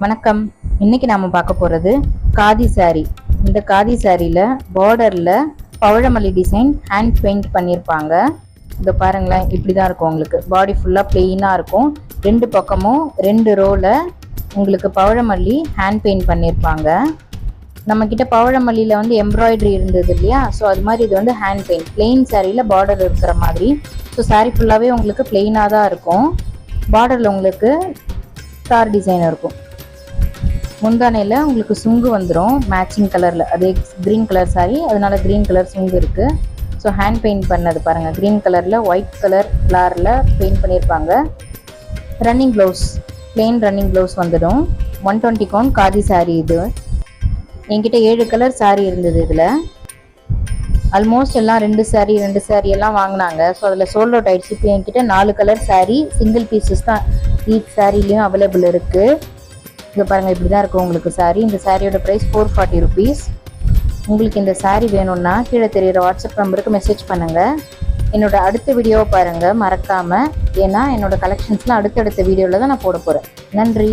வணக்கம். இன்னைக்கு நாம பார்க்க போறது காதி சாரி. இந்த காதி சாரியில பார்டர்ல பவழமல்லி டிசைன் ஹேண்ட் பெயிண்ட் பண்ணியிருப்பாங்க. இதை பாருங்களேன், இப்படிதான் இருக்கும். உங்களுக்கு பாடி ஃபுல்லா பிளெயினா இருக்கும். ரெண்டு பக்கமும் ரெண்டு ரோல உங்களுக்கு பவழமல்லி ஹேண்ட் பெயிண்ட் பண்ணியிருப்பாங்க. நம்ம கிட்ட பவழமல்லியில வந்து எம்ப்ராய்டரி இருந்தது இல்லையா, ஸோ அது மாதிரி இது வந்து ஹேண்ட் பெயிண்ட். பிளெயின் சாரியில பார்டர் இருக்கிற மாதிரி. ஸோ சாரி ஃபுல்லாவே உங்களுக்கு பிளெயினாக தான் இருக்கும். பார்டர்ல உங்களுக்கு ஸ்டார் டிசைன் இருக்கும். முந்தானையில் உங்களுக்கு சுங்கு வந்துடும் மேட்சிங் கலரில். அதே க்ரீன் கலர் சாரி, அதனால க்ரீன் கலர் சுங்கு இருக்குது. ஸோ ஹேண்ட் பெயிண்ட் பண்ணது பாருங்கள். க்ரீன் கலரில் ஒயிட் கலர் ஃப்ளாரில் பெயிண்ட் பண்ணியிருப்பாங்க. Running blouse, plain running blouse வந்துடும். 120 கவுண்ட் காதி சாரி இது. என்கிட்ட 7 கலர் சாரி இருந்தது. இதில் ஆல்மோஸ்ட் எல்லாம் ரெண்டு சாரி எல்லாம் வாங்கினாங்க. ஸோ அதில் சோல்ட் அவுட் ஆயிடுச்சு. இப்போ என்கிட்ட 4 கலர் சாரி சிங்கிள் பீசஸ் தான் ஈச் சாரிலையும் அவைலபிள் இருக்குது. இங்கே பாருங்கள், இப்படி தான் இருக்கும் உங்களுக்கு சாரி. இந்த சாரியோட ப்ரைஸ் 440 ருபீஸ். உங்களுக்கு இந்த சாரி வேணும்னா கீழே தெரியிற வாட்ஸ்அப் நம்பருக்கு மெசேஜ் பண்ணுங்கள். என்னோட அடுத்த வீடியோவை பாருங்கள் மறக்காமல். ஏன்னா என்னோட கலெக்ஷன்ஸ்லாம் அடுத்தடுத்த வீடியோவில் தான் நான் போட போகிறேன். நன்றி.